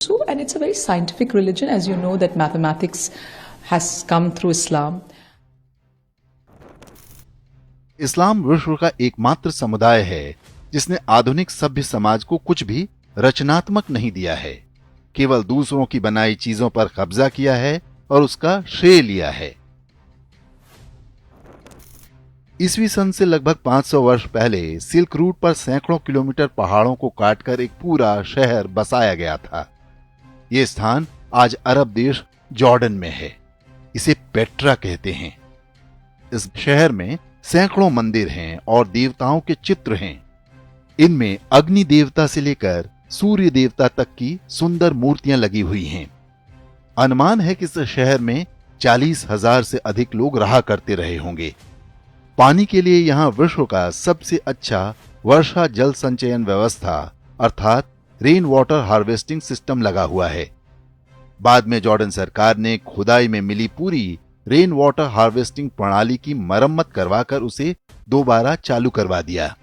So, and it's a very scientific religion, as you know, that mathematics has come through Islam. इस्लाम विश्व का एकमात्र समुदाय है जिसने आधुनिक सभ्य समाज को कुछ भी रचनात्मक नहीं दिया है, केवल दूसरों की बनाई चीजों पर कब्जा किया है और उसका श्रेय लिया है। ईस्वी सन से लगभग 500 वर्ष पहले सिल्क रूट पर सैकड़ों किलोमीटर पहाड़ों को काटकर एक पूरा शहर बसाया गया था। ये स्थान आज अरब देश जॉर्डन में है। इसे पेट्रा कहते हैं। इस शहर में सैकड़ों मंदिर हैं और देवताओं के चित्र हैं। इनमें अग्नि देवता से लेकर सूर्य देवता तक की सुंदर मूर्तियां लगी हुई हैं। अनुमान है कि इस शहर में 40,000 से अधिक लोग रहा करते रहे होंगे। पानी के लिए यहां विश्व का सबसे अच्छा वर्षा जल संचयन व्यवस्था अर्थात रेन वाटर हार्वेस्टिंग सिस्टम लगा हुआ है। बाद में जॉर्डन सरकार ने खुदाई में मिली पूरी रेन वाटर हार्वेस्टिंग प्रणाली की मरम्मत करवाकर उसे दोबारा चालू करवा दिया।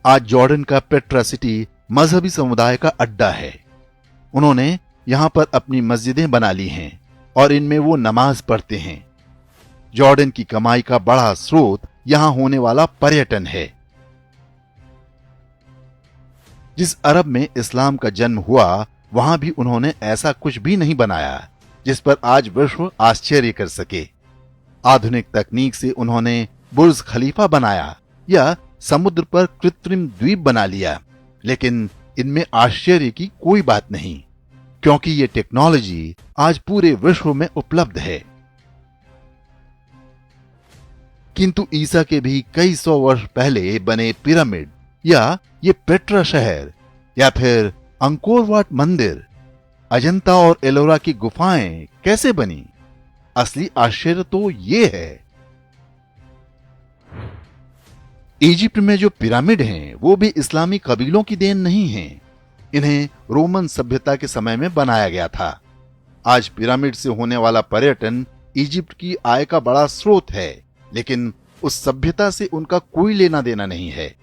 आज जॉर्डन का पेट्रा सिटी मजहबी समुदाय का अड्डा है। उन्होंने यहां पर अपनी मस्जिदें बना ली हैं और इनमें वो नमाज पढ़ते हैं। जॉर्डन की कमाई का बड़ा स्रोत यहां होने वाला पर्यटन है। जिस अरब में इस्लाम का जन्म हुआ वहां भी उन्होंने ऐसा कुछ भी नहीं बनाया जिस पर आज विश्व आश्चर्य कर सके। आधुनिक तकनीक से उन्होंने बुर्ज खलीफा बनाया या समुद्र पर कृत्रिम द्वीप बना लिया, लेकिन इनमें आश्चर्य की कोई बात नहीं, क्योंकि ये टेक्नोलॉजी आज पूरे विश्व में उपलब्ध है। किंतु ईसा के भी कई सौ वर्ष पहले बने पिरामिड या ये पेट्रा शहर या फिर अंकोर वाट मंदिर, अजंता और एलोरा की गुफाएं कैसे बनी? असली आश्चर्य तो ये है। इजिप्ट में जो पिरामिड हैं वो भी इस्लामी कबीलों की देन नहीं हैं। इन्हें रोमन सभ्यता के समय में बनाया गया था। आज पिरामिड से होने वाला पर्यटन इजिप्ट की आय का बड़ा स्रोत है, लेकिन उस सभ्यता से उनका कोई लेना देना नहीं है।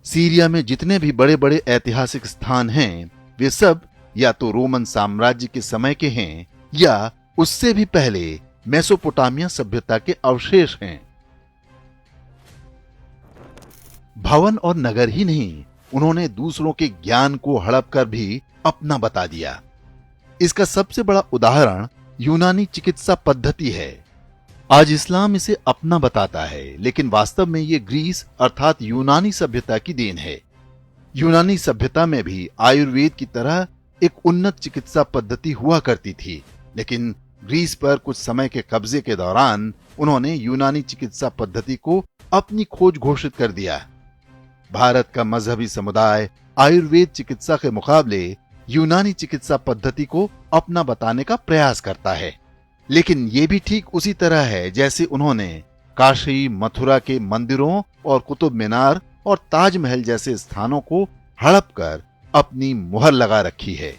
सीरिया में जितने भी बड़े बड़े ऐतिहासिक स्थान हैं वे सब या तो रोमन साम्राज्य के समय के हैं या उससे भी पहले मेसोपोटामिया सभ्यता के अवशेष हैं। भवन और नगर ही नहीं, उन्होंने दूसरों के ज्ञान को हड़प कर भी अपना बता दिया। इसका सबसे बड़ा उदाहरण यूनानी चिकित्सा पद्धति है। आज इस्लाम इसे अपना बताता है, लेकिन वास्तव में ये ग्रीस अर्थात यूनानी सभ्यता की देन है। यूनानी सभ्यता में भी आयुर्वेद की तरह एक उन्नत चिकित्सा पद्धति हुआ करती थी, लेकिन ग्रीस पर कुछ समय के कब्जे के दौरान उन्होंने यूनानी चिकित्सा पद्धति को अपनी खोज घोषित कर दिया। भारत का मजहबी समुदाय आयुर्वेद चिकित्सा के मुकाबले यूनानी चिकित्सा पद्धति को अपना बताने का प्रयास करता है, लेकिन ये भी ठीक उसी तरह है जैसे उन्होंने काशी मथुरा के मंदिरों और कुतुब मीनार और ताजमहल जैसे स्थानों को हड़प कर अपनी मुहर लगा रखी है।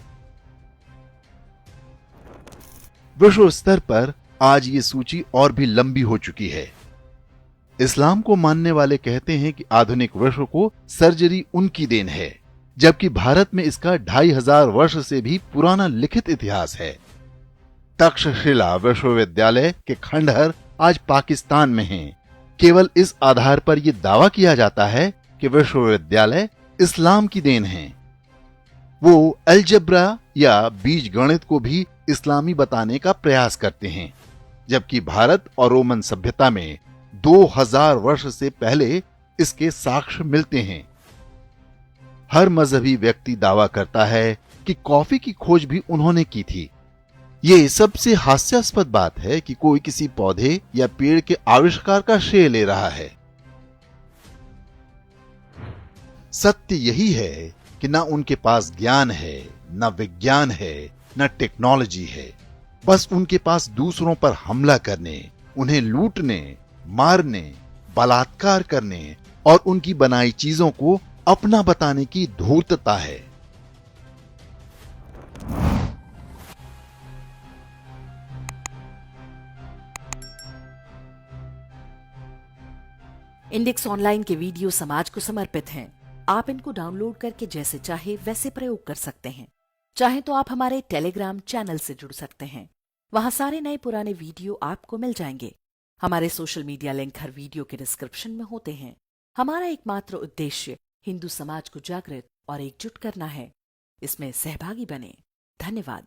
विश्व स्तर पर आज ये सूची और भी लंबी हो चुकी है। इस्लाम को मानने वाले कहते हैं कि आधुनिक विश्व को सर्जरी उनकी देन है, जबकि भारत में इसका 2500 वर्ष से भी पुराना लिखित इतिहास है। तक्षशिला विश्वविद्यालय के खंडहर आज पाकिस्तान में हैं। केवल इस आधार पर यह दावा किया जाता है कि विश्वविद्यालय इस्लाम की देन है। वो अलजब्रा या बीज गणित को भी इस्लामी बताने का प्रयास करते हैं, जबकि भारत और रोमन सभ्यता में 2000 वर्ष से पहले इसके साक्ष्य मिलते हैं। हर मजहबी व्यक्ति दावा करता है कि कॉफी की खोज भी उन्होंने की थी। ये सबसे हास्यास्पद बात है कि कोई किसी पौधे या पेड़ के आविष्कार का श्रेय ले रहा है। सत्य यही है कि ना उनके पास ज्ञान है, ना विज्ञान है, ना टेक्नोलॉजी है। बस उनके पास दूसरों पर हमला करने, उन्हें लूटने, मारने, बलात्कार करने और उनकी बनाई चीजों को अपना बताने की धूर्तता है। इंडेक्स ऑनलाइन के वीडियो समाज को समर्पित हैं। आप इनको डाउनलोड करके जैसे चाहे वैसे प्रयोग कर सकते हैं। चाहे तो आप हमारे टेलीग्राम चैनल से जुड़ सकते हैं। वहां सारे नए पुराने वीडियो आपको मिल जाएंगे। हमारे सोशल मीडिया लिंक हर वीडियो के डिस्क्रिप्शन में होते हैं। हमारा एकमात्र उद्देश्य हिंदू समाज को जागृत और एकजुट करना है। इसमें सहभागी बने। धन्यवाद।